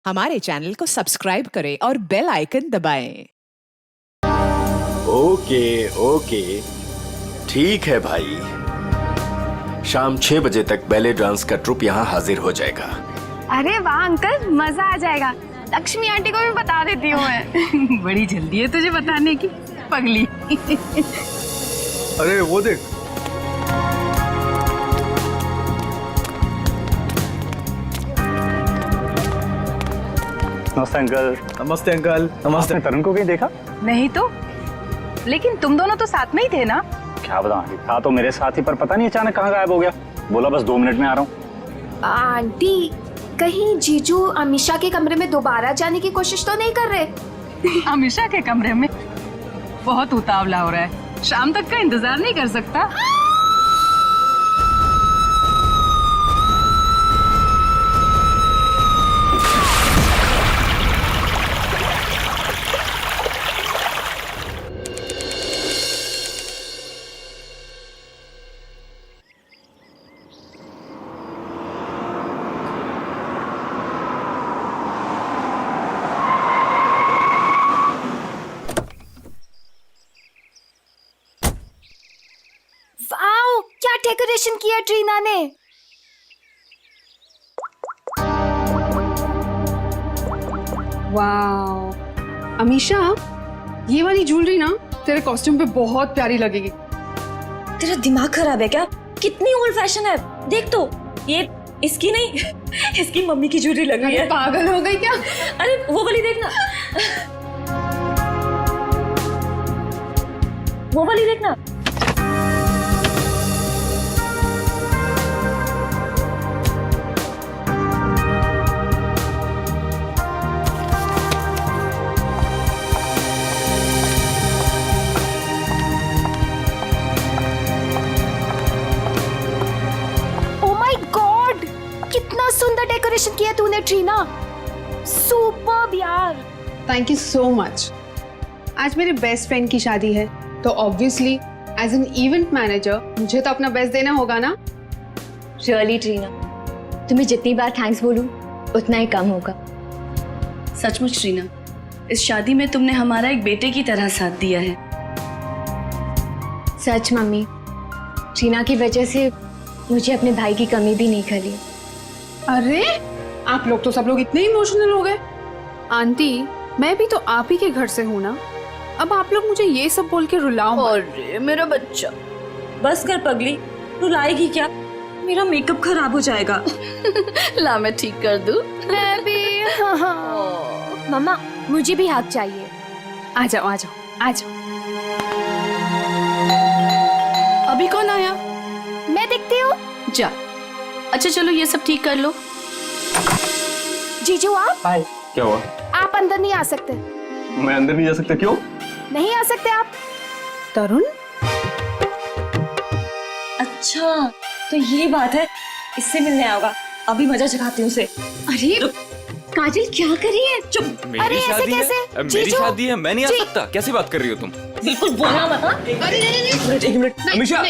हमारे चैनल को सब्सक्राइब करें और बेल आइकन दबाएं। ओके ओके ठीक है भाई, शाम 6 बजे तक बैले डांस का ट्रुप यहाँ हाजिर हो जाएगा। अरे वाह अंकल, मजा आ जाएगा। लक्ष्मी आंटी को भी बता देती हूँ मैं। बड़ी जल्दी है तुझे बताने की, पगली। अरे वो देख, नमस्ते अंकल। नमस्ते अंकल। नमस्ते। आपने तरुण को कहीं देखा? नहीं तो, लेकिन तुम दोनों तो साथ में ही थे ना? क्या बताऊं, था तो मेरे साथ ही, पर पता नहीं अचानक कहाँ गायब हो गया। बोला बस 2 मिनट में आ रहा हूँ। आंटी, कहीं जीजू अमीषा के कमरे में दोबारा जाने की कोशिश तो नहीं कर रहे? अमीषा के कमरे में? बहुत उतावला हो रहा है, शाम तक का इंतजार नहीं कर सकता। वाओ, क्या डेकोरेशन किया ट्रीना ने। वाह अमीषा, ये वाली ज्वेलरी ना तेरे कॉस्ट्यूम पे बहुत प्यारी लगेगी। तेरा दिमाग खराब है क्या? कितनी ओल्ड फैशन है, देख तो। ये इसकी नहीं, इसकी मम्मी की ज्वेलरी लग रही है। पागल हो गई क्या? अरे वो वाली देखना, वो वाली देखना। ओ माय गॉड, कितना सुंदर डेकोरेशन किया तूने ट्रीना। सुपर्ब यार। Thank you so much. आज मेरे बेस्ट फ्रेंड की शादी है, तो obviously as an event manager मुझे तो अपना बेस्ट देना होगा ना। रियली ट्रीना, तुम्हें जितनी बार थैंक्स बोलूं उतना ही कम होगा। सचमुच ट्रीना, इस शादी में तुमने हमारा एक बेटे की तरह साथ दिया है। सच मम्मी, ट्रीना की वजह से मुझे अपने भाई की कमी भी नहीं खली। अरे आप लोग तो सब लोग इतने इमोशनल हो गए। आंटी, मैं भी तो आप ही के घर से हूँ ना, अब आप लोग मुझे ये सब बोल के रुलाओ मत। अरे मेरा बच्चा, बस कर पगली, रुलाएगी क्या? मेरा मेकअप खराब हो जाएगा। ला मैं ठीक कर दूं। मैं भी। मम्मा, मुझे भी हाथ चाहिए। आ जाओ आ जाओ आ जाओ। अभी कौन आया? मैं देखती हूँ। जा। अच्छा चलो ये सब ठीक कर लो। जीजू आप हाय। क्या हुआ? आप अंदर नहीं आ सकते। मैं अंदर नहीं जा सकता? क्यों? नहीं आ सकते आप। तरुण, अच्छा तो ये बात है, इससे मिलने आऊंगा। अभी मजा चखाती हूँ उसे। अरे काजल क्या कर रही है? चुप। अरे ऐसे कैसे? मेरी शादी है, मैं नहीं आ सकता? कैसी बात कर रही हो तुम? बिल्कुल बोलना मत। हाँ? एक मिनट। अमीषा,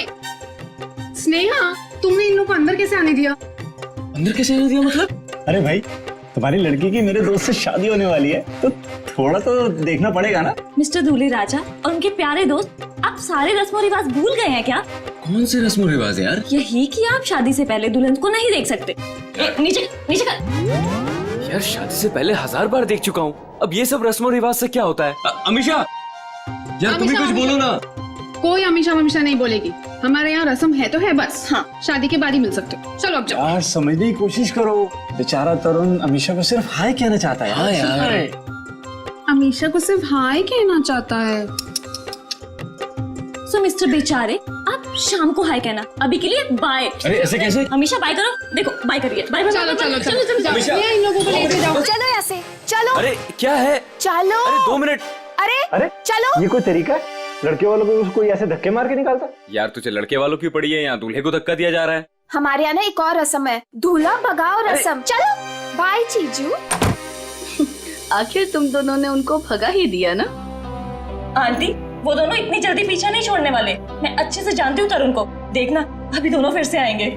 स्नेहा, तुमने इन लोग को अंदर कैसे आने दिया? अंदर कैसे आने दिया मतलब? अरे भाई, तुम्हारी लड़की की मेरे दोस्त से शादी होने वाली है, तो थोड़ा तो देखना पड़ेगा ना। मिस्टर दूल्हे राजा और उनके प्यारे दोस्त, आप सारे रस्म और रिवाज भूल गए हैं क्या? कौन से रस्म रिवाज यार? यही कि आप शादी से पहले दुल्हन को नहीं देख सकते। नीचे नीचे कर। यार शादी से पहले 1000 बार देख चुका हूँ, अब ये सब रस्म रिवाज से क्या होता है? अमीषा, यार तुम ही कुछ बोलो ना। कोई अमीषा ममीषा नहीं बोलेगी। हमारे यहाँ रस्म है तो है बस। हाँ, शादी के बाद ही मिल सकते हो। चलो अब जाओ। यार समझने की कोशिश करो, बेचारा तरुण अमीषा को सिर्फ हाय कहना चाहता है। हाँ यार, अमीषा को सिर्फ हाय कहना चाहता है। सो मिस्टर बेचारे, आप शाम को हाय कहना, अभी के लिए बाय। अरे ऐसे कैसे? हमेशा बाय करो। देखो बाय करिए। Bye bye. चलो चलो चलो चलो अमीषा। ये इन लोगों को लेके जाओ। चलो यहाँ से, चलो। अरे क्या है? चलो। अरे 2 मिनट। अरे चलो। ये कोई तरीका है? लड़के वालों को कोई ऐसे धक्के मार के निकालता? यार तुझे लड़के वालों की पड़ी है, यहाँ दूल्हे को धक्का दिया जा रहा है। हमारे यहाँ ना एक और रस्म है, दूल्हा भगाओ रस्म। चलो बाय जीजू। आखिर तुम दोनों ने उनको भगा ही दिया ना? आंटी, वो दोनों इतनी जल्दी पीछा नहीं छोड़ने वाले। मैं अच्छे से जानती हूँ तरुण को, देखना अभी दोनों फिर से आएंगे।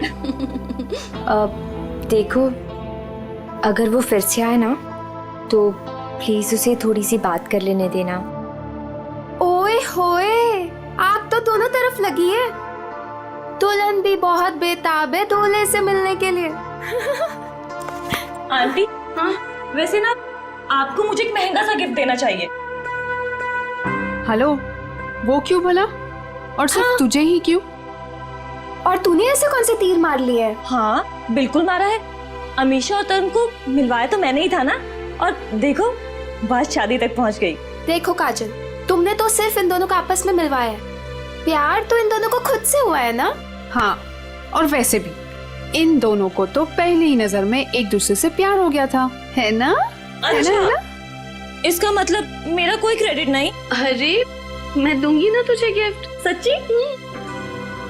देखो, अगर वो फिर से आए ना तो प्लीज उसे थोड़ी सी बात कर लेने देना। ओए होए, आग तो दोनों तरफ लगी है। दुल्हन भी बहुत बेताब है दूल्हे से मिलने के लिए। आंटी, हाँ वैसे ना आपको मुझे एक महंगा सा गिफ्ट देना चाहिए। हेलो, वो क्यों भला? और सिर्फ तुझे ही क्यों? और तूने ऐसे कौन से तीर मार लिए हैं? हाँ बिल्कुल मारा है। अमीशा और तरुण को मिलवाया तो मैंने ही था ना, और देखो बात शादी तक पहुंच गई। देखो काजल, तुमने तो सिर्फ इन दोनों को आपस में मिलवाया है, प्यार तो इन दोनों को खुद से हुआ है ना। हाँ, और वैसे भी इन दोनों को तो पहली ही नजर में एक दूसरे से प्यार हो गया था, है ना? अच्छा, है ना? इसका मतलब मेरा कोई क्रेडिट नहीं? अरे मैं दूंगी ना तुझे गिफ्ट। सच्ची?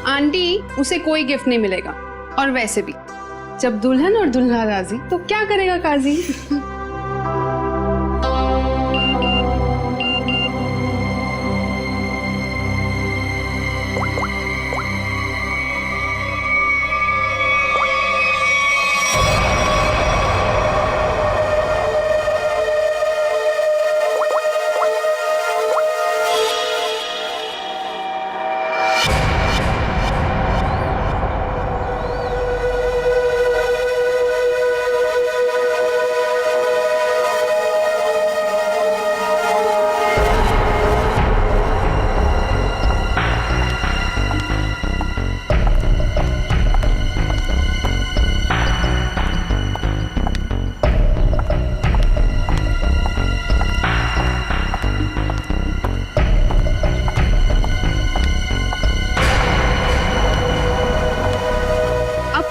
आंटी, उसे कोई गिफ्ट नहीं मिलेगा। और वैसे भी जब दुल्हन और दुल्हा राजी तो क्या करेगा काजी।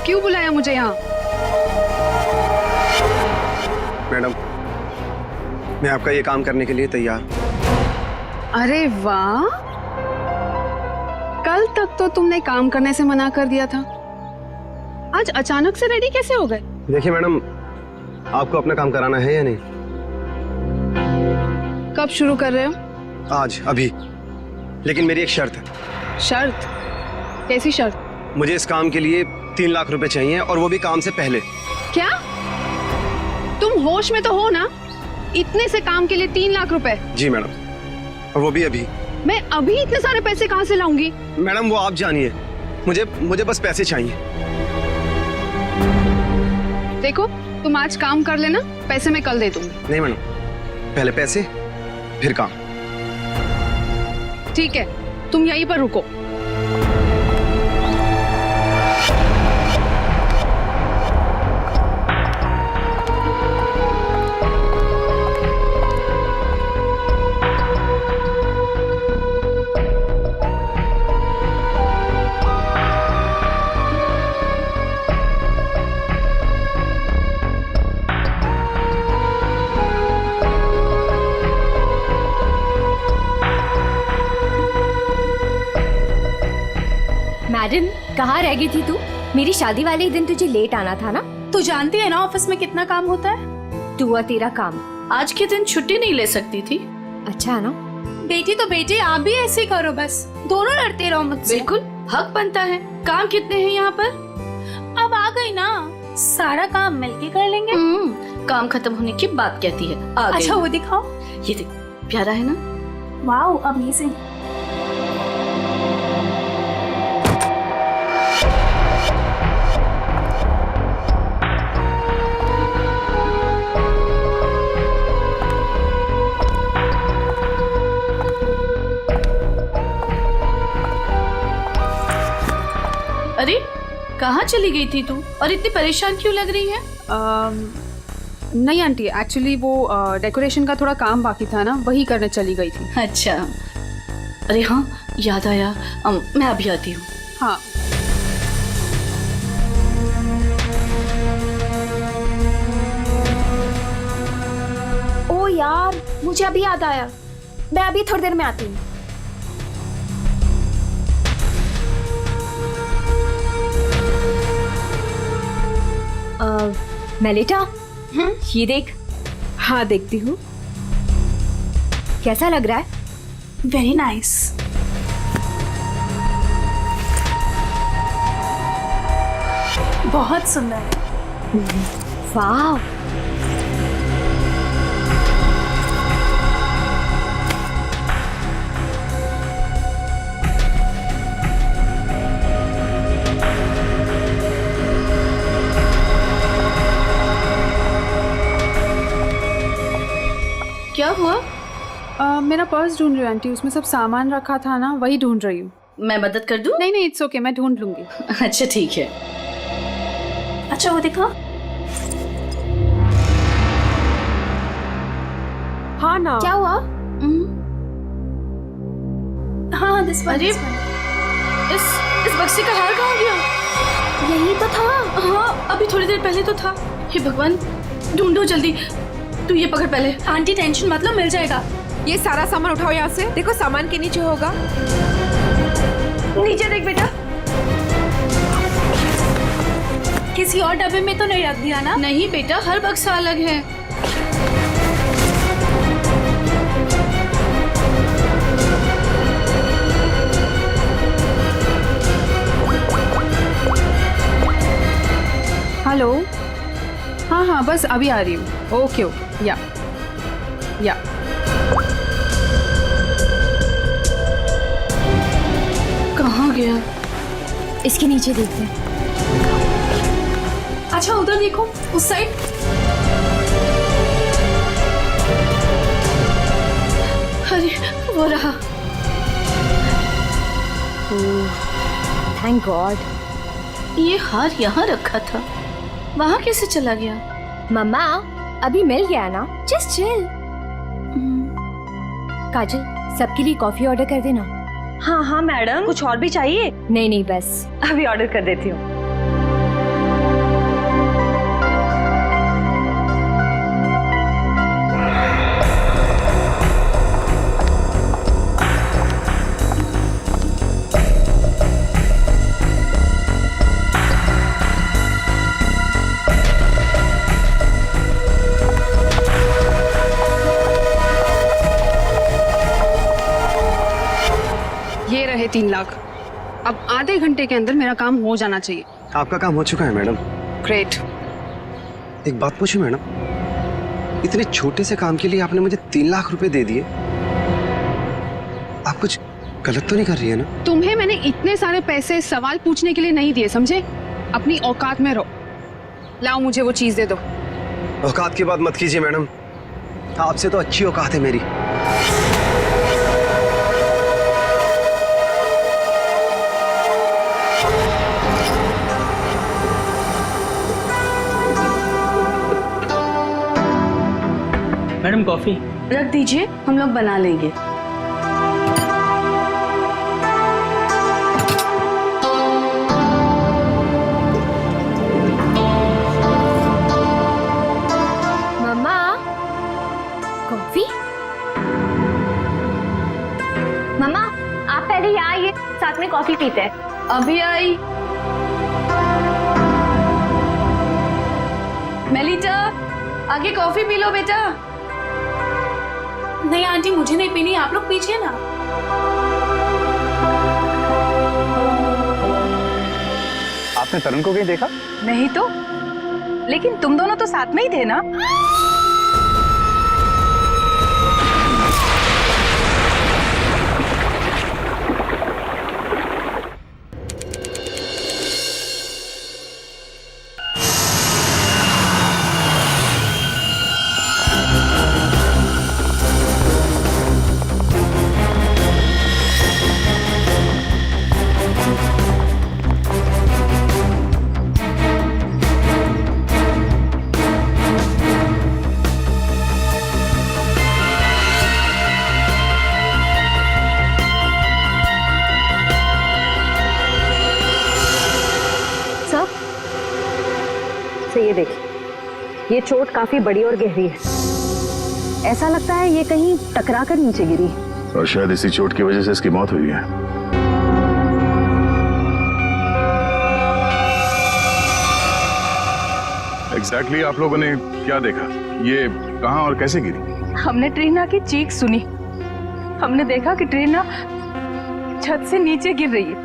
क्यों बुलाया मुझे यहाँ? मैडम, मैं आपका ये काम करने के लिए तैयार। अरे वाह, कल तक तो तुमने काम करने से मना कर दिया था, आज अचानक से रेडी कैसे हो गए? देखिए मैडम, आपको अपना काम कराना है या नहीं? कब शुरू कर रहे हो? आज, अभी। लेकिन मेरी एक शर्त है। शर्त? कैसी शर्त? मुझे इस काम के लिए 3 लाख रुपए चाहिए, और वो भी काम से पहले। क्या? तुम होश में तो हो ना? इतने से काम के लिए 3 लाख रुपए? जी मैडम, और वो भी अभी। मैं अभी इतने सारे पैसे कहाँ से लाऊंगी? मैडम वो आप जानिए, मुझे बस पैसे चाहिए। देखो, तुम आज काम कर लेना, पैसे मैं कल दे दूंगी। नहीं मैडम, पहले पैसे फिर काम। ठीक है, तुम यहीं पर रुको। मैडम, कहाँ रह गई थी तू? मेरी शादी वाले ही दिन तुझे लेट आना था ना। तू जानती है ना ऑफिस में कितना काम होता है। तू और तेरा काम। आज के दिन छुट्टी नहीं ले सकती थी। अच्छा ना? बेटी तो बेटी, आप भी ऐसे ही करो, बस दोनों लड़ते रहो मुझसे। बिल्कुल हक बनता है। काम कितने हैं यहाँ पर? अब आ गई ना, सारा काम मिलके कर लेंगे। काम खत्म होने की बात कहती है। आ गई। अच्छा वो दिखाओ। ये देख, प्यारा है ना? Wow, amazing. अरे कहाँ चली गई थी तू, और इतनी परेशान क्यों लग रही है? नहीं आंटी, एक्चुअली वो डेकोरेशन का थोड़ा काम बाकी था ना, वही करने चली गई थी। अच्छा, अरे हाँ याद आया, मैं अभी आती हूँ। हाँ। ओ यार, मुझे अभी याद आया, मैं अभी थोड़ी देर में आती हूँ। मेलिटा, ये देख। हाँ देखती हूँ। कैसा लग रहा है? Very nice. बहुत सुंदर है। वाह। क्या हुआ? मेरा पर्स ढूंढ रही हूँ आंटी, उसमें सब सामान रखा था ना, वही ढूंढ रही हूँ। मैं मदद कर दूं? नहीं नहीं, इट्स ओके, मैं ढूंढ लूंगी। अच्छा ठीक है। अच्छा वो देखो। हाँ ना, क्या हुआ? हाँ अरे इस बक्से का हार कहाँ गया? यही तो था। हाँ अभी थोड़ी देर पहले तो था। हे भगवान, ढूंढो जल्दी। तू ये पकड़ पहले। आंटी टेंशन मतलब मिल जाएगा। ये सारा सामान उठाओ यहाँ से। देखो सामान के नीचे होगा। नीचे देख बेटा। किसी और डब्बे में तो नहीं रख दिया ना? नहीं बेटा, हर बक्सा अलग है। हेलो, हाँ हाँ बस अभी आ रही हूँ। ओके ओके, या कहाँ गया? इसके नीचे देखते हैं। अच्छा उधर देखो, उस साइड। अरे वो रहा। Thank God. ये हार यहाँ रखा था, वहाँ कैसे चला गया? मम्मा अभी मिल गया ना, जस्ट चिल। काजल, सबके लिए कॉफी ऑर्डर कर देना। हाँ हाँ मैडम, कुछ और भी चाहिए? नहीं नहीं बस। अभी ऑर्डर कर देती हूँ। ये रहे 3 लाख। अब आधे घंटे के अंदर मेरा काम हो जाना चाहिए। आपका काम हो चुका है मैडम। ग्रेट। एक बात पूछूं मैडम, इतने छोटे से काम के लिए आपने मुझे 3 लाख रुपए दे दिए। आप कुछ गलत तो नहीं कर रही है ना? तुम्हें मैंने इतने सारे पैसे सवाल पूछने के लिए नहीं दिए, समझे? अपनी औकात में रहो। लाओ मुझे वो चीज दे दो। औकात की बात मत कीजिए मैडम, आपसे तो अच्छी औकात है मेरी। Madam coffee. रख दीजिए, हम लोग बना लेंगे। मम्मा कॉफी। मम्मा आप पहले यहाँ आइए, साथ में कॉफी पीते हैं। अभी आई। मेलिटा, आगे कॉफी पी लो बेटा। नहीं आंटी, मुझे नहीं पीनी, आप लोग पीजिए ना। आपने तरुण को कहीं देखा? नहीं तो, लेकिन तुम दोनों तो साथ में ही थे ना? ये देखिए, ये चोट काफी बड़ी और गहरी है। ऐसा लगता है ये कहीं टकरा कर नीचे गिरी, और शायद इसी चोट की वजह से इसकी मौत हुई है। एग्जैक्टली आप लोगों ने क्या देखा? ये कहाँ और कैसे गिरी? हमने ट्रीना की चीख सुनी। हमने देखा कि ट्रीना छत से नीचे गिर रही है।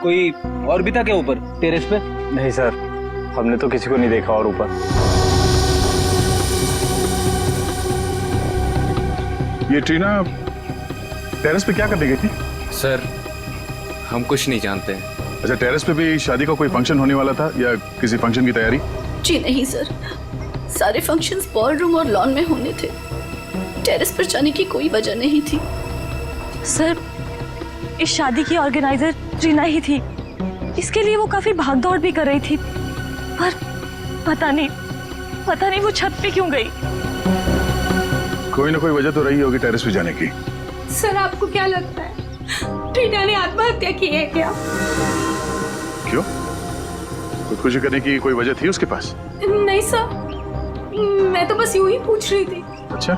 कोई और भी था क्या ऊपर टेरेस पे? नहीं सर, हमने तो किसी को नहीं देखा और ऊपर। ये ट्रीना टेरेस पे क्या करने गई थी? सर हम कुछ नहीं जानते हैं। अच्छा, टेरेस पे भी शादी का कोई फंक्शन होने वाला था या किसी फंक्शन की तैयारी? जी नहीं सर, सारे फंक्शंस बॉल रूम और लॉन में होने थे। टेरेस पर जाने की कोई वजह नहीं थी। सर, इस शादी की ऑर्गेनाइजर ट्रीना ही थी। इसके लिए वो काफी भागदौड़ भी कर रही थी, पर पता नहीं वो छत पे क्यों गई। कोई ना कोई वजह तो रही होगी टेरेस पे जाने की। सर आपको क्या लगता है ट्रीना ने आत्महत्या की है क्या? क्यों? खुदकुशी करने की कोई वजह थी उसके पास? नहीं सर, मैं तो बस यूं ही पूछ रही थी। अच्छा,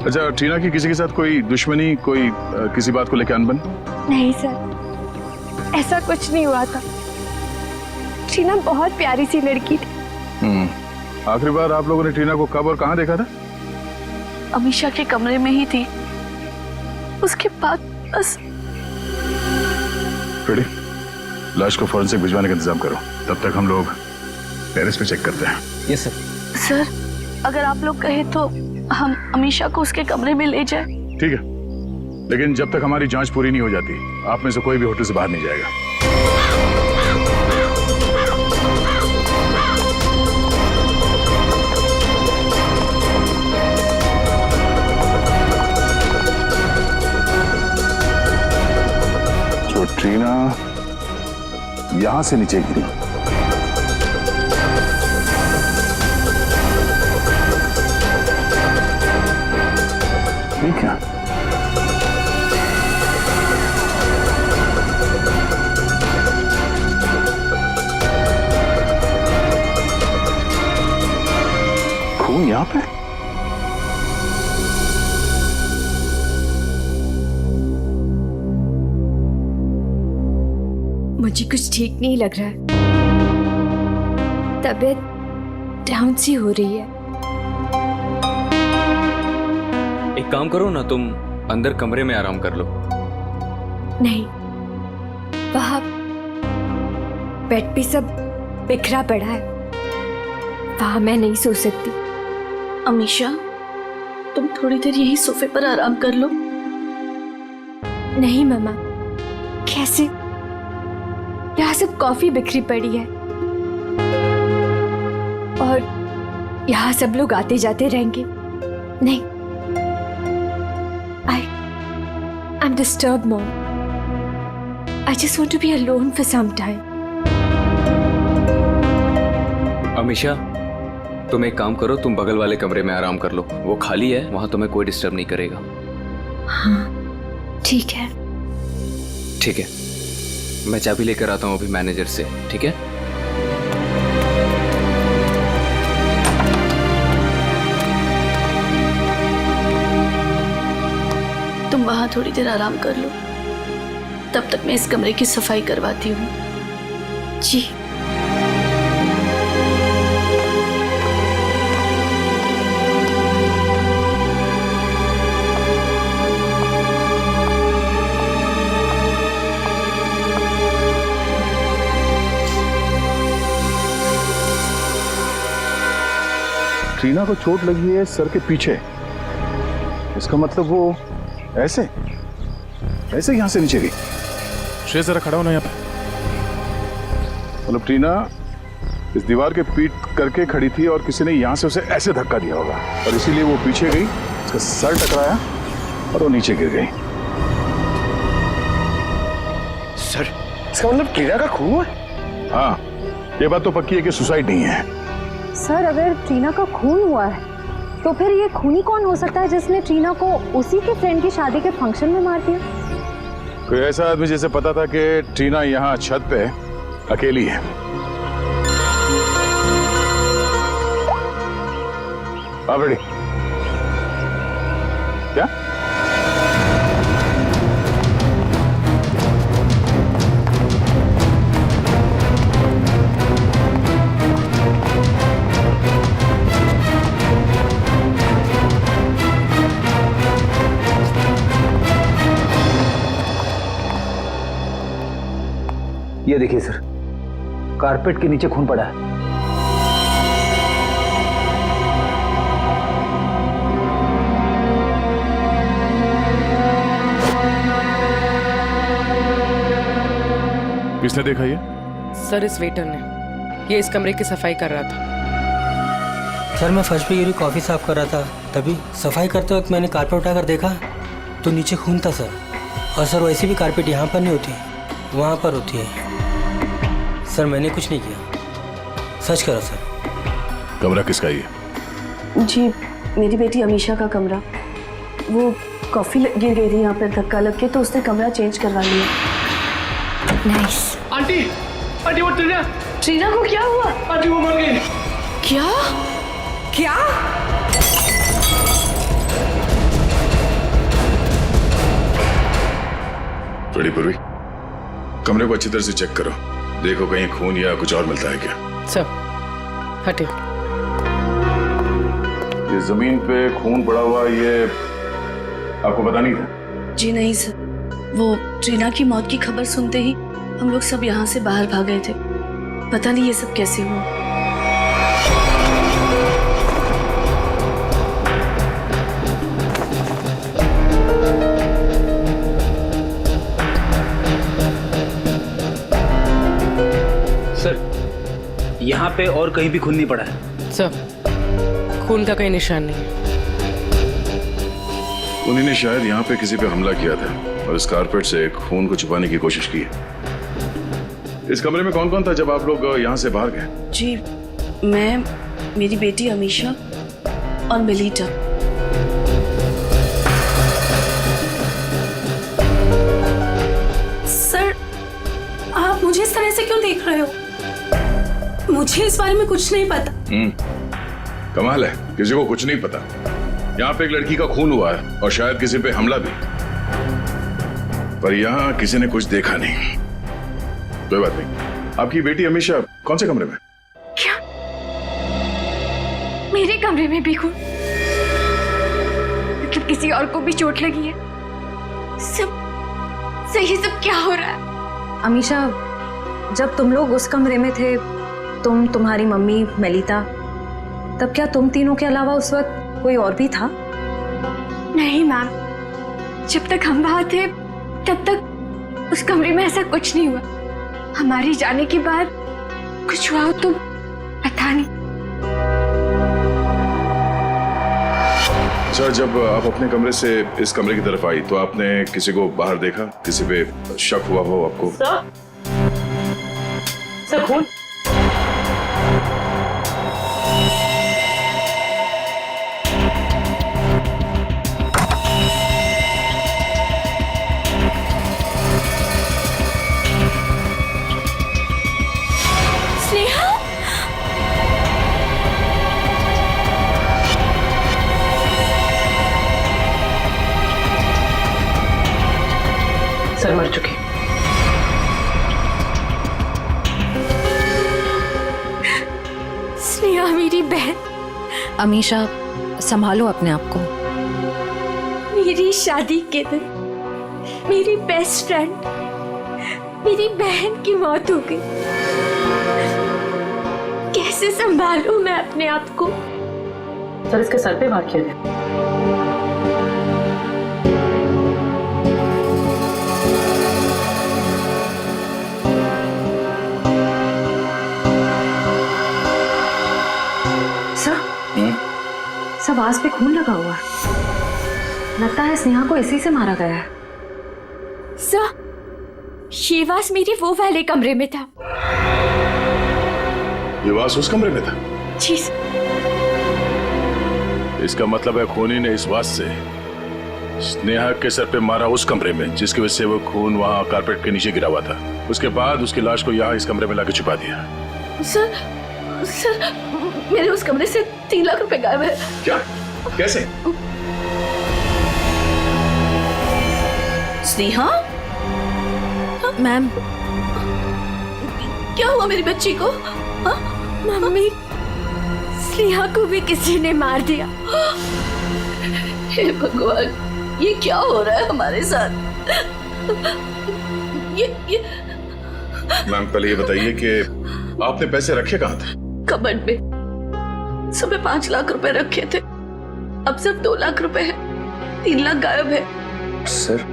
ट्रीना की किसी के साथ कोई दुश्मनी, कोई किसी बात को लेकर अनबन? नहीं सर, ऐसा कुछ नहीं हुआ था। ट्रीना बहुत प्यारी सी लड़की थी। आखिरी बार आप लोगों ने ट्रीना को कब और कहाँ देखा था? अमीशा के कमरे में ही थी, उसके बाद बस। रेडी, लाश को फॉरेंसिक भिजवाने का इंतजाम करो, तब तक हम लोग टेरेस पे चेक करते हैं। Yes sir. सर, अगर आप लोग कहे तो हम अमीशा को उसके कमरे में ले जाए। ठीक है, लेकिन जब तक हमारी जांच पूरी नहीं हो जाती, आप में से कोई भी होटल से बाहर नहीं जाएगा। जो ट्रीना यहां से नीचे गिरी, ठीक है? खून यहां पे? मुझे कुछ ठीक नहीं लग रहा है। तबीयत डाउन सी हो रही है। एक काम करो ना, तुम अंदर कमरे में आराम कर लो। नहीं, वहां बेड पे सब बिखरा पड़ा है, वहां मैं नहीं सो सकती। अमीशा, तुम थोड़ी देर यही सोफे पर आराम कर लो। नहीं मम्मा, कैसे? यहाँ सब कॉफी बिखरी पड़ी है और यहाँ सब लोग आते जाते रहेंगे। नहीं, I'm disturbed, Mom. I just want to be alone for some time. Amisha, तुम एक काम करो, तुम बगल वाले कमरे में आराम कर लो, वो खाली है, वहां तुम्हें कोई डिस्टर्ब नहीं करेगा। हाँ, ठीक है। ठीक है, मैं चाबी लेकर आता हूँ अभी मैनेजर से, ठीक है? तुम वहां थोड़ी देर आराम कर लो, तब तक मैं इस कमरे की सफाई करवाती हूँ। जी। ट्रीना को चोट लगी है सर के पीछे, इसका मतलब वो ऐसे यहां से नीचे गई। श्रेय जरा खड़ा होना यहाँ पे। मतलब ट्रीना इस दीवार के पीट करके खड़ी थी और किसी ने यहां से उसे ऐसे धक्का दिया होगा और इसीलिए वो पीछे गई, उसका सर टकराया और वो नीचे गिर गई। सर, इसका मतलब ट्रीना का खून हुआ? हाँ, ये बात तो पक्की है कि सुसाइड नहीं है। सर, अगर ट्रीना का खून हुआ है तो फिर ये खूनी कौन हो सकता है जिसने ट्रीना को उसी के फ्रेंड की शादी के फंक्शन में मार दिया? कोई ऐसा आदमी जिसे पता था कि ट्रीना यहाँ छत पे अकेली है। आप रेडी? क्या? ये देखिए सर, कारपेट के नीचे खून पड़ा है। किसने देखा ये? सर, इस वेटर ने। ये इस कमरे की सफाई कर रहा था। सर मैं फर्श पे गिरी कॉफ़ी साफ कर रहा था, तभी सफाई करते वक्त मैंने कारपेट उठाकर देखा तो नीचे खून था सर। और सर वैसे भी कारपेट यहाँ पर नहीं होती, वहाँ पर होती है। सर मैंने कुछ नहीं किया, सच करा सर। कमरा किसका ये? जी मेरी बेटी अमीशा का कमरा। वो कॉफी गिर गई थी यहाँ पे धक्का लग के, तो उसने कमरा चेंज करवा लिया। नाइस। आंटी आंटी वो ट्रीना ट्रीना को क्या हुआ? आंटी वो मर गई। क्या क्या? थोड़ी पूर्वी, कमरे को अच्छी तरह से चेक करो, देखो कहीं खून या कुछ और मिलता है क्या। सर हटिए। ये जमीन पे खून पड़ा हुआ, ये आपको पता नहीं था? जी नहीं सर, वो ट्रीना की मौत की खबर सुनते ही हम लोग सब यहाँ से बाहर भाग गए थे। पता नहीं ये सब कैसे हुआ। सर यहाँ पे और कहीं भी खून नहीं पड़ा है। सर खून का कोई निशान नहीं है। उन्हीं ने शायद यहाँ पे किसी पे हमला किया था और इस कारपेट से खून को छुपाने की कोशिश की है। इस कमरे में कौन कौन था जब आप लोग यहाँ से बाहर गए? जी मैं, मेरी बेटी अमीशा और मिलीटा। सर आप मुझे इस तरह से क्यों देख रहे हो? मुझे इस बारे में कुछ नहीं पता। कमाल है, किसी को कुछ नहीं पता। यहाँ पे एक लड़की का खून हुआ है और शायद किसी पे हमला भी, पर यहाँ किसी ने कुछ देखा नहीं। कोई बात नहीं। आपकी बेटी अमीशा कौन से कमरे में? क्या मेरे कमरे में भी खून? मतलब किसी और को भी चोट लगी है? सब सही, सब क्या हो रहा है? अमीशा, जब तुम लोग उस कमरे में थे, तुम, तुम्हारी मम्मी, मेलिता, तब क्या तुम तीनों के अलावा उस वक्त कोई और भी था? नहीं मैम, जब तक हम वहां थे तब तक उस कमरे में ऐसा कुछ नहीं हुआ। हमारे जाने के बाद कुछ हुआ हो तो पता नहीं। सर जब आप अपने कमरे से इस कमरे की तरफ आई तो आपने किसी को बाहर देखा? किसी पे शक हुआ हो आपको? सर खून। सर मर चुकी। स्नेहा मेरी बहन। अमीशा संभालो अपने आप को। मेरी शादी के दिन मेरी बेस्ट फ्रेंड, मेरी बहन की मौत हो गई। कैसे संभालूं मैं अपने आप को? सर इसके सर पे वार किया गया। सब आस पे खून लगा हुआ है। लगता है स्नेहा को इसी से मारा गया है। ये वास मेरे वो वाले कमरे में था। ये वास उस कमरे में था? जी। इसका मतलब है खूनी ने इस वास से स्नेहा के सर पे मारा उस कमरे में, जिसकी वजह से वो खून वहाँ कारपेट के नीचे गिरा हुआ था। उसके बाद उसकी लाश को यहाँ इस कमरे में लाके छुपा दिया। सर मेरे उस कमरे से 3 लाख रुपए गायब है। क्या? कैसे? स्नेहा? मैम क्या हुआ मेरी बच्ची को? मम्मी, स्नेहा को भी किसी ने मार दिया। हे भगवान, ये क्या हो रहा है हमारे साथ? ये मैम पहले ये बताइए कि आपने पैसे रखे कहाँ थे? कबर्ड में। सुबह 5 लाख रुपए रखे थे, अब सिर्फ 2 लाख रुपए है। 3 लाख गायब है। सर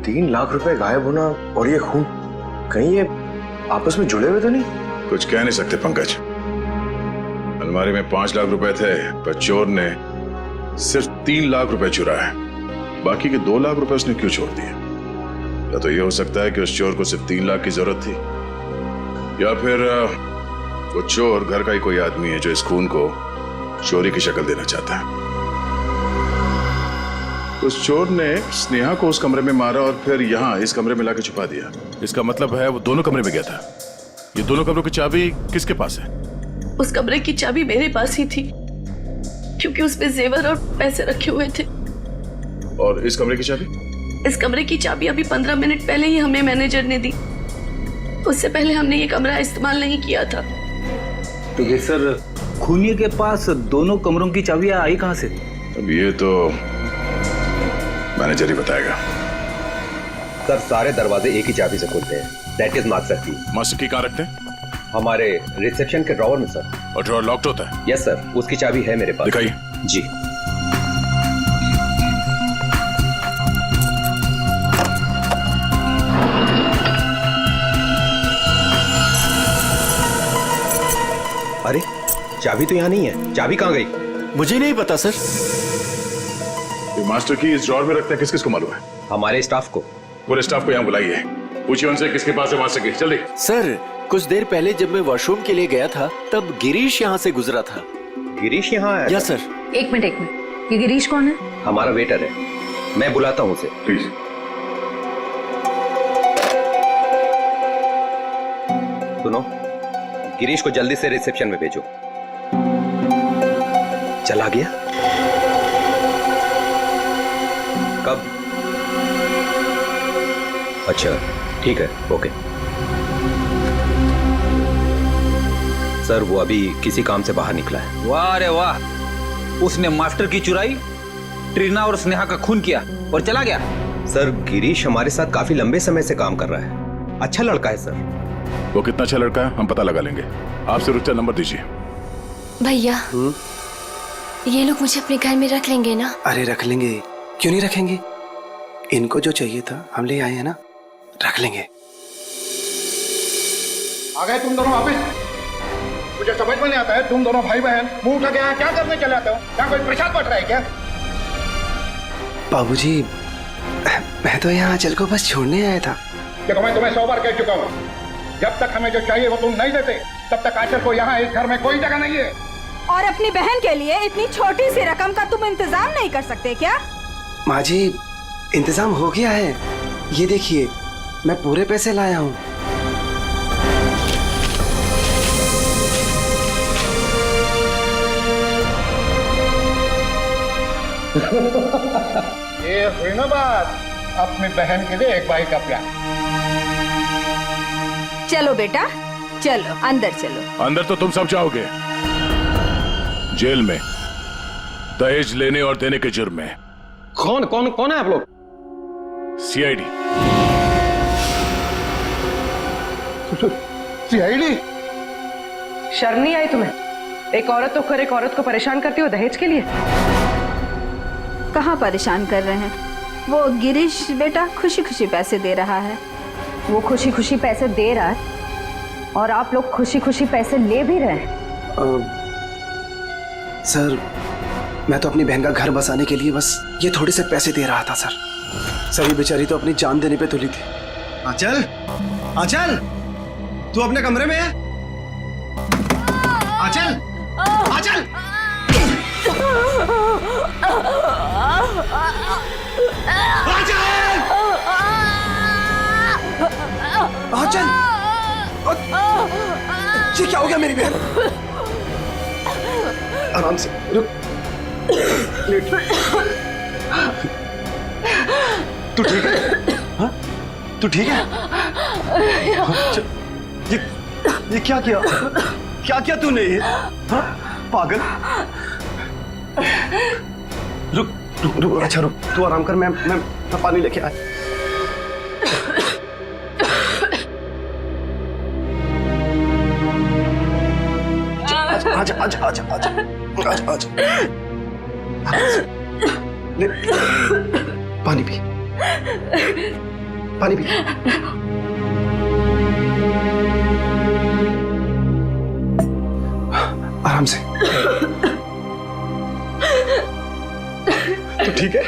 3 लाख रुपए गायब होना और ये खून, कहीं ये आपस में जुड़े हुए तो नहीं? कुछ कह नहीं सकते पंकज। अलमारी में 5 लाख रुपए थे, पर चोर ने सिर्फ 3 लाख रुपए चुराए। बाकी के 2 लाख रुपए उसने क्यों छोड़ दिए? या तो ये हो सकता है कि उस चोर को सिर्फ 3 लाख की जरूरत थी, या फिर वो चोर घर का ही कोई आदमी है जो इस खून को चोरी की शक्ल देना चाहता है। उस चोर ने स्नेहा को उस कमरे में मारा और फिर यहाँ इस कमरे में लाके छुपा दिया। इसका मतलब है वो दोनों कमरे में गया था। ये दोनों कमरों की चाबी किसके पास है? उस कमरे की चाबी मेरे पास ही थी, क्योंकि उसमें जेवर और पैसे रखे हुए थे। और इस कमरे की चाबी? इस कमरे की चाबी अभी 15 मिनट पहले ही हमें मैनेजर ने दी। उससे पहले हमने ये कमरा इस्तेमाल नहीं किया था। तो ये सर, खूनी के पास दोनों कमरों की चाबियां आई कहां से? अब ये तो मैनेजर ही बताएगा। सर सारे दरवाजे एक ही चाबी से खुलते हैं। दैट इज मास्टर की। मास्टर की कहाँ रखते हैं? हमारे रिसेप्शन के ड्रॉवर में सर। और ड्रॉवर लॉक्ड होता है? यस सर, उसकी चाबी है मेरे पास। दिखाइए। जी। अरे चाबी तो यहाँ नहीं है। चाबी कहाँ गई? मुझे नहीं पता सर। ये मास्टर की इस ड्रॉवर में रखते हैं, किस किस को मालूम है? हमारे स्टाफ को। पूरे स्टाफ को यहाँ बुलाइए, पूछिए उनसे किसके पास है मास्टर की। जल्दी। सर कुछ देर पहले जब मैं वॉशरूम के लिए गया था तब गिरीश यहाँ से गुजरा था। गिरीश यहाँ है? Yes sir. एक मिनट, ये गिरीश कौन है? हमारा वेटर है, मैं बुलाता हूँ उसे। प्लीज। सुनो, गिरीश को जल्दी से रिसेप्शन में भेजो। चला गया? कब? अच्छा ठीक है, ओके। सर वो अभी किसी काम से बाहर निकला है। वाह रे वाह, उसने मास्टर की चुराई, ट्रीना और स्नेहा का खून किया और चला गया। सर गिरीश हमारे साथ काफी लंबे समय से काम कर रहा है। अच्छा लड़का है सर। वो कितना अच्छा लड़का है हम पता लगा लेंगे। आप सिर्फ उसका नंबर दीजिए। भैया ये लोग मुझे अपने घर में रख लेंगे ना? अरे रख लेंगे, क्यों नहीं रखेंगे? इनको जो चाहिए था हम ले आए हैं ना, रख लेंगे। आ गए तुम दोनों वापिस? मुझे समझ में नहीं आता है, तुम दोनों भाई बहन मुंह उठा के यहाँ क्या करने चले आते हो? क्या कोई प्रसाद बट रहा है क्या? बाबूजी मैं तो यहाँ आंचल को बस छोड़ने आया था। देखो मैं तुम्हें 100 बार कह चुका हूँ, जब तक हमें जो चाहिए वो तुम नहीं देते तब तक आंचल को यहाँ इस घर में कोई जगह नहीं है। और अपनी बहन के लिए इतनी छोटी सी रकम का तुम इंतजाम नहीं कर सकते क्या? माँ जी इंतजाम हो गया है, ये देखिए मैं पूरे पैसे लाया हूँ। ये हुई ना बात, अपनी बहन के लिए एक भाई का प्यार। चलो बेटा चलो, अंदर चलो। अंदर तो तुम सब जाओगे, जेल में दहेज लेने और देने के जुर्म में। कौन कौन कौन है आप लोग? सीआईडी। सीआईडी? शर्म नहीं आई तुम्हें? एक औरत तो एक औरत को परेशान करती हो दहेज के लिए। कहाँ परेशान कर रहे हैं? वो गिरीश बेटा खुशी खुशी पैसे दे रहा है। वो खुशी खुशी पैसे दे रहा है और आप लोग खुशी खुशी पैसे ले भी रहे हैं। सर मैं तो अपनी बहन का घर बसाने के लिए बस ये थोड़े से पैसे दे रहा था सर। सर ये बेचारी तो अपनी जान देने पे तुली थी। आंचल, आंचल तू अपने कमरे में है? आंचल, आंचल आंचल, ये क्या हो गया मेरी बहन? आराम से रुक। तू ठीक है? हाँ? तू ठीक है? ये क्या किया? क्या किया तूने? हाँ? पागल। रुक रुक रुक, अच्छा रुक, तू आराम कर, मैं पानी लेके आया। आजा आजा आजा आजा आजा आजा, ले पानी पी, पानी पी। आराम आराम से। तो ठीक है?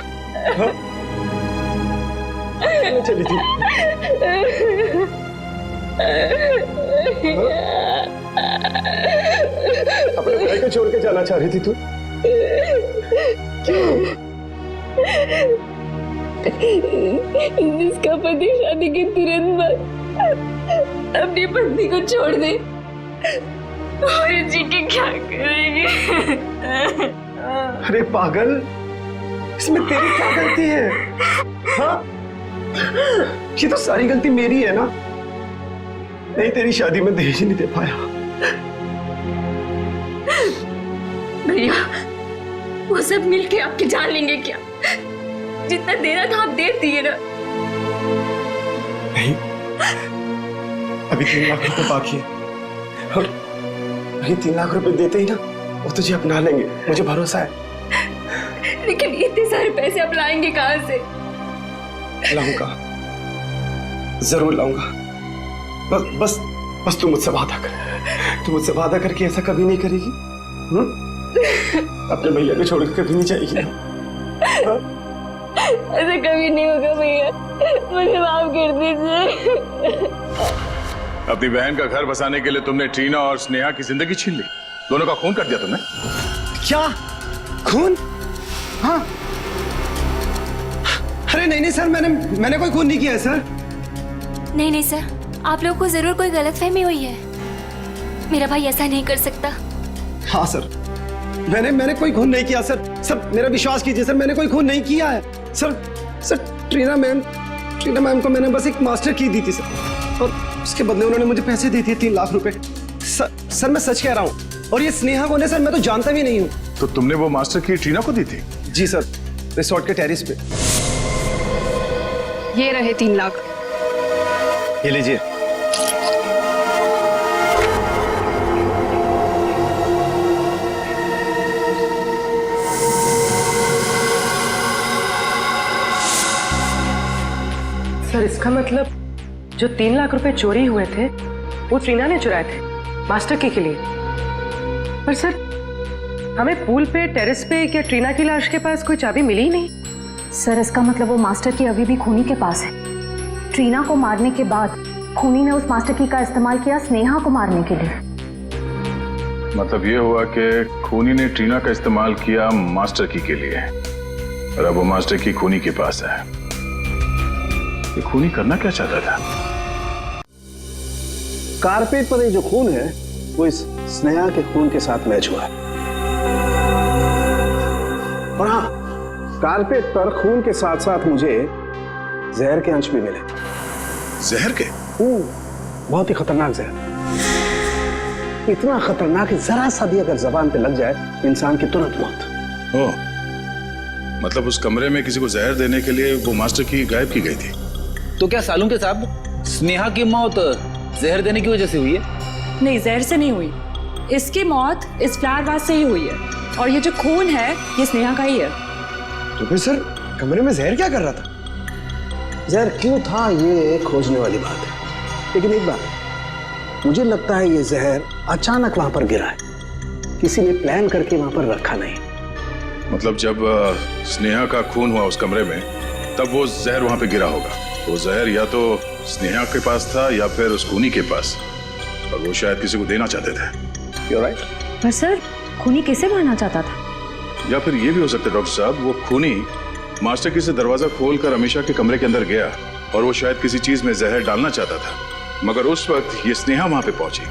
हाँ? चली थी। अपने भाई को छोड़ के जाना चाह रही थी तू? क्यों? जिसका पति शादी के तुरंत बाद अपनी पत्नी को छोड़ दे और जी के क्या करेंगे? अरे पागल, इसमें तेरी क्या गलती है? हाँ? ये तो सारी गलती मेरी है ना। नहीं, तेरी शादी में दहेज नहीं दे पाया। भैया, वो सब मिलके आपकी जान लेंगे क्या? जितना देना था आप दे दिए ना। नहीं, अभी 3 लाख रुपए बाकी है और नहीं 3 लाख रुपए देते ही ना वो तुझे अपना लेंगे, मुझे भरोसा है। लेकिन इतने सारे पैसे आप लाएंगे कहाँ से? लाऊंगा, जरूर लाऊंगा। बस तू मुझसे वादा कर। तू मुझसे वादा करके ऐसा कभी नहीं करेगी? अपने भैया को छोड़कर कभी नहीं जाएगी? ऐसा कभी नहीं होगा भैया, मुझे माफ कर दीजिए। अपनी बहन का घर बसाने के लिए तुमने ट्रीना और स्नेहा की जिंदगी छीन ली। दोनों का खून कर दिया तुमने। क्या खून? हाँ। अरे नहीं सर, मैंने कोई खून नहीं किया है सर। नहीं सर, आप लोगों को जरूर कोई गलतफहमी हुई है। मेरा भाई ऐसा नहीं कर सकता। हाँ सर, मैंने कोई खून नहीं किया सर। मेरा विश्वास कीजिए सर, मैंने कोई खून नहीं किया है सर। ट्रीना मैम को मैंने बस एक मास्टर की दी थी सर, और उसके बदले उन्होंने मुझे पैसे दे दिए 3 लाख रुपए। सर मैं सच कह रहा हूँ। और ये स्नेहा कौन है सर, मैं तो जानता भी नहीं हूँ। तो तुमने वो मास्टर की ट्रीना को दी थी? जी सर, रिसोर्ट के टेरिस पे। ये रहे 3 लाख। ये लीजिए। सर इसका मतलब जो 3 लाख रुपए चोरी हुए थे वो ट्रीना ने चुराए थे मास्टर की के लिए। पर सर हमें पूल पे, टेरेस पे या ट्रीना की लाश के पास कोई चाबी मिली ही नहीं। सर इसका मतलब वो मास्टर की अभी भी खूनी के पास है। ट्रीना को मारने के बाद खूनी ने उस मास्टर की का इस्तेमाल किया स्नेहा को मारने के लिए। मतलब ये हुआ कि खूनी ने ट्रीना का इस्तेमाल किया मास्टर की के लिए, और अब वो मास्टर की खूनी के पास है। ये खूनी करना क्या चाहता था? कारपेट पर ये जो खून है वो इस स्नेहा के खून के साथ मैच हुआ है। और हाँ, कारपेट पर खून के साथ साथ मुझे जहर के अंश भी मिले। जहर के? बहुत ही खतरनाक जहर। इतना खतरनाक कि जरा सा भी अगर जबान पे लग जाए इंसान की तुरंत मौत। ओह, मतलब उस कमरे में किसी को जहर देने के लिए वो मास्टर की गायब की गई थी। तो क्या सालूं के साहब स्नेहा की मौत जहर देने की वजह से हुई है? नहीं, जहर से नहीं हुई। इसकी मौत इस फ्लावर वास से ही हुई है, और ये जो खून है ये स्नेहा का ही है। तो फिर सर कमरे में जहर क्या कर रहा था? जहर क्यों था ये खोजने वाली बात है, लेकिन एक बात मुझे लगता है ये जहर अचानक वहां पर गिरा है, किसी ने प्लान करके वहां पर रखा नहीं। मतलब जब स्नेहा का खून हुआ उस कमरे में तब वो जहर वहां पे गिरा होगा। वो जहर या तो स्नेहा के पास था या फिर उस खूनी के पास, और वो शायद किसी को देना चाहते थे। You're right? पर सर खूनी किसे मारना चाहता था? या फिर ये भी हो सकता है डॉक्टर साहब, वो खूनी मास्टर की से दरवाजा खोलकर अमीशा के कमरे के अंदर गया और वो शायद किसी चीज में जहर डालना चाहता था, मगर उस वक्त ये स्नेहा वहां पे पहुंची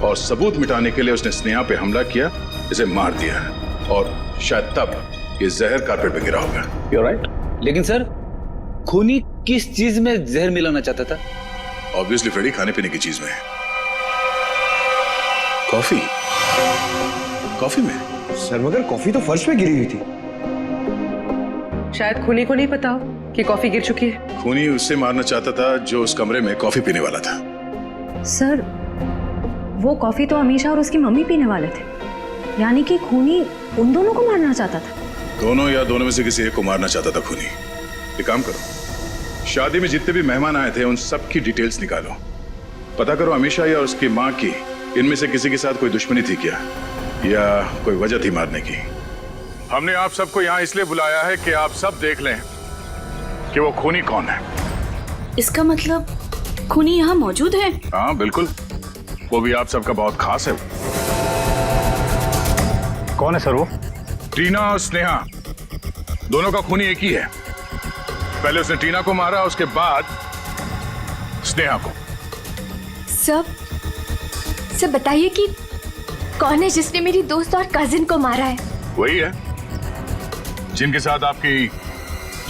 और सबूत मिटाने के लिए उसने स्नेहा पे हमला किया, इसे मार दिया, और शायद तब ये जहर कारपेट पे गिरा होगा। You're right? लेकिन सर खूनी किस चीज में जहर मिलाना चाहता था? ऑब्वियसली फ्रेडी खाने पीने की चीज में। कॉफी में? सर मगर कॉफी तो फर्श पे गिरी हुई थी। शायद खूनी को नहीं पता हो कि कॉफी गिर चुकी है। खूनी उससे मारना चाहता था जो उस कमरे में कॉफी पीने वाला था। सर वो कॉफी तो अमीशा और उसकी मम्मी पीने वाले थे, यानी कि खूनी उन दोनों को मारना चाहता था। दोनों या दोनों में से किसी एक को मारना चाहता था खूनी। एक काम करो, शादी में जितने भी मेहमान आए थे उन सब की डिटेल्स निकालो, पता करो अमीशा या उसकी माँ की इनमें से किसी के साथ कोई दुश्मनी थी क्या? या कोई वजह थी मारने की? हमने आप सबको यहाँ इसलिए बुलाया है कि आप सब देख लें कि वो खूनी कौन है। इसका मतलब खूनी यहाँ मौजूद है? हाँ बिल्कुल, वो भी आप सबका बहुत खास है। कौन है सर वो? टीना और स्नेहा, दोनों का खूनी एक ही है। पहले उसने टीना को मारा, उसके बाद स्नेहा को। सब बताइए कि कौन है जिसने मेरी दोस्त और कजिन को मारा है? वही है जिनके साथ आपकी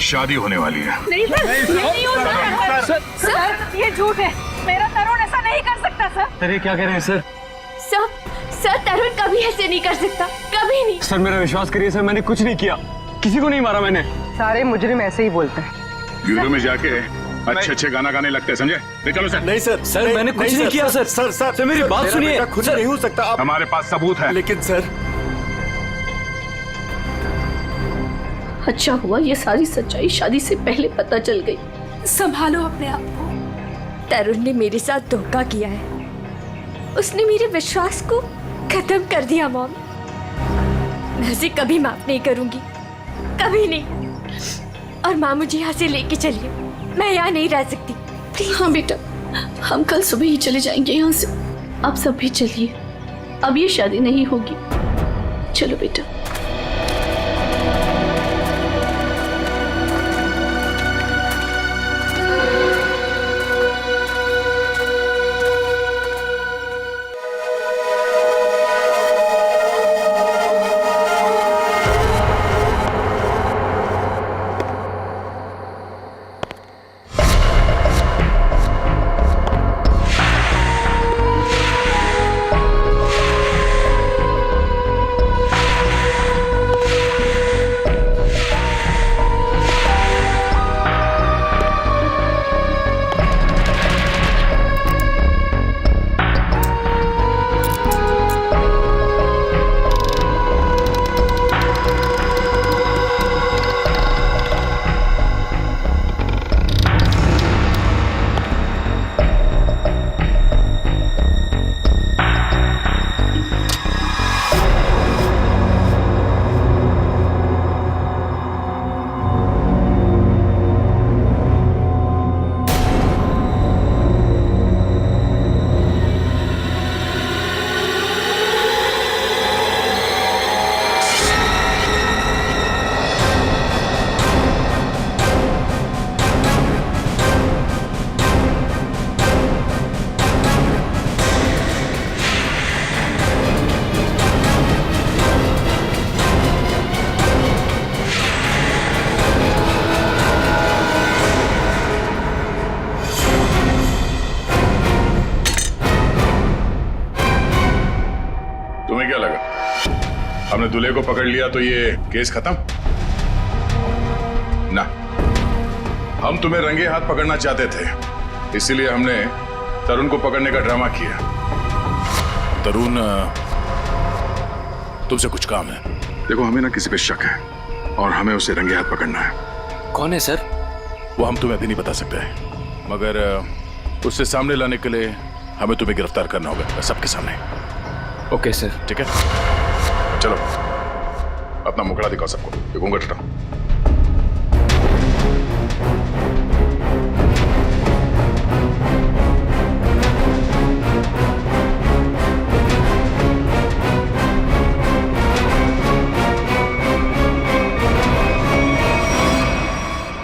शादी होने वाली है। नहीं सर, नहीं हो सकता सर, ये झूठ है। मेरा तरुण ऐसा नहीं कर सकता सर। सर ये क्या कह रहे हैं सर? सर तरुण कभी ऐसे नहीं कर सकता, कभी नहीं। सर मेरा विश्वास करिए सर, मैंने कुछ नहीं किया, किसी को नहीं मारा मैंने। सारे मुजरिम ऐसे ही बोलते हैं। ब्यूरो में जाके अच्छे चलो गाना गाने लगते हैं, समझे? चलो सर। नहीं सर, सर मैंने कुछ नहीं किया सर। सर मेरी बात सुनिए। खुद नहीं हो सकता आप। हमारे पास सबूत है। लेकिन सर, अच्छा हुआ ये सारी सच्चाई शादी से पहले पता चल गई। संभालो अपने आप को। तरुण ने मेरे साथ धोखा किया है, उसने मेरे विश्वास को खत्म कर दिया मॉम। मैं उसे कभी माफ नहीं करूंगी, कभी नहीं। और माँ मुझे यहाँ से लेके चलिए, मैं यहाँ नहीं रह सकती। हाँ बेटा, हम कल सुबह ही चले जाएंगे यहाँ से। आप सब भी चलिए, अब ये शादी नहीं होगी। चलो बेटा। हमने दूल्हे को पकड़ लिया तो ये केस खत्म ना? हम तुम्हें रंगे हाथ पकड़ना चाहते थे, इसीलिए हमने तरुण को पकड़ने का ड्रामा किया। तरुण, तुमसे कुछ काम है। देखो, हमें ना किसी पे शक है और हमें उसे रंगे हाथ पकड़ना है। कौन है सर? वो हम तुम्हें अभी नहीं बता सकते हैं, मगर उससे सामने लाने के लिए हमें तुम्हें गिरफ्तार करना होगा सबके सामने। Okay sir. ठीक है, चलो अपना मुखड़ा दिखाओ सबको। ये घूंघट हटाओ।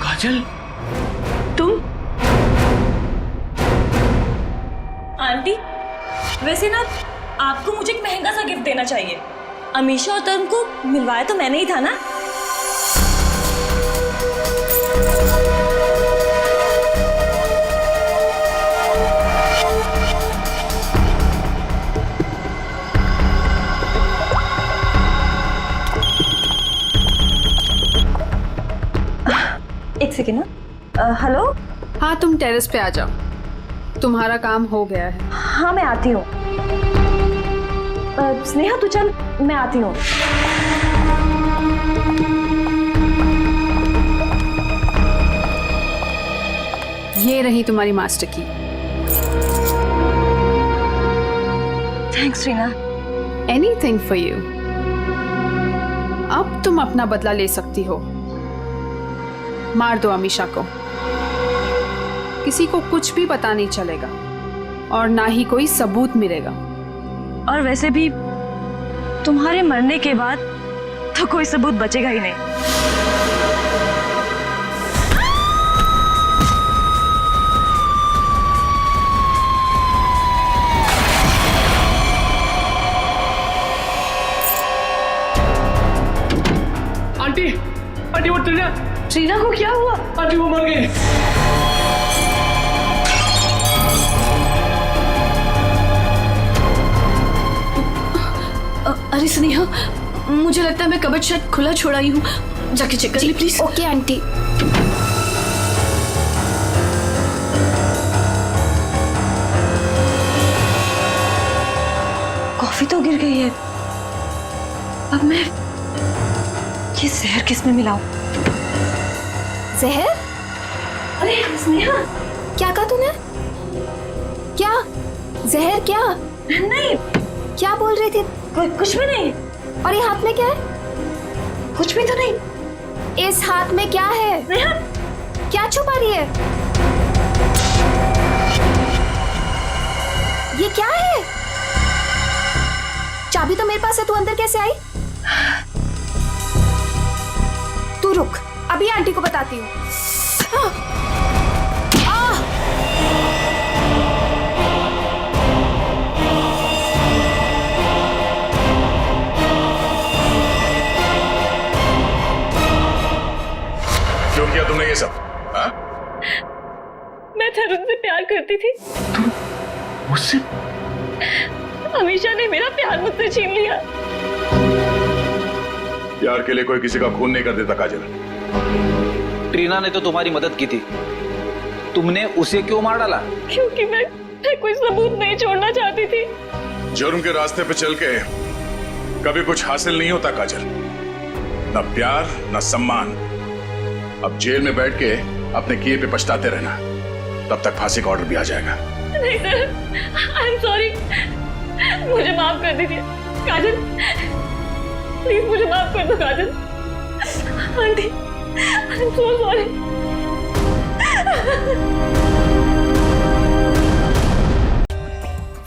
काजल, तुम? आंटी, वैसे ना आपको मुझे एक महंगा सा गिफ्ट देना चाहिए। अमीशा और तरुण को मिलवाया तो मैंने ही था ना। एक सेकेंड ना। हेलो। हाँ, तुम टेरेस पे आ जाओ, तुम्हारा काम हो गया है। हाँ मैं आती हूँ। स्नेहा तू चल, मैं आती हूँ। ये रही तुम्हारी मास्टर की। Thanks Reena. Anything for you. अब तुम अपना बदला ले सकती हो। मार दो अमीषा को, किसी को कुछ भी पता नहीं चलेगा और ना ही कोई सबूत मिलेगा। और वैसे भी तुम्हारे मरने के बाद तो कोई सबूत बचेगा ही नहीं। आंटी, आंटी वो ट्रीना को क्या हुआ? आंटी वो मर गई। अरे स्नेहा, मुझे लगता है मैं कबर्ड शायद खुला छोड़ा ही हूँ, जाके चेक कर ली प्लीज। Okay aunty. कॉफी तो गिर गई है, अब मैं ये जहर किस में मिलाऊं? जहर? अरे स्नेहा, क्या कहा तूने? क्या जहर? क्या नहीं, क्या बोल रही थी? कुछ भी नहीं। और ये हाथ में क्या है? कुछ भी तो नहीं। इस हाथ में क्या है? स्नेहा, क्या छुपा रही है? ये क्या है? चाबी तो मेरे पास है, तू अंदर कैसे आई? तू रुक, अभी आंटी को बताती हूँ। क्यों किया तुमने ये सब? हाँ? मैं तरुण से प्यार करती थी। मुझसे? अमीषा ने मेरा प्यार मुझसे छीन लिया। प्यार के लिए कोई किसी का खून नहीं कर देता काजल। ट्रीना ने तो तुम्हारी मदद की थी, तुमने उसे क्यों मार डाला? क्योंकि मैं कोई सबूत नहीं छोड़ना चाहती थी। जुर्म के रास्ते पे चल के कभी कुछ हासिल नहीं होता काजल, न प्यार न सम्मान। अब जेल में बैठ के अपने किए पे पछताते रहना, तब तक फांसी का ऑर्डर भी आ जाएगा। नहीं सर, आई एम सॉरी, मुझे माफ कर दीजिए। काजल, प्लीज मुझे माफ कर दो Kajal. Aunty, I am so sorry.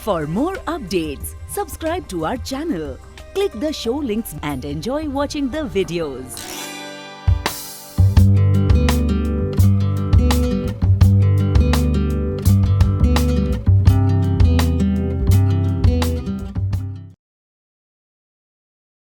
For more updates, subscribe to our channel, click the show links and enjoy watching the videos.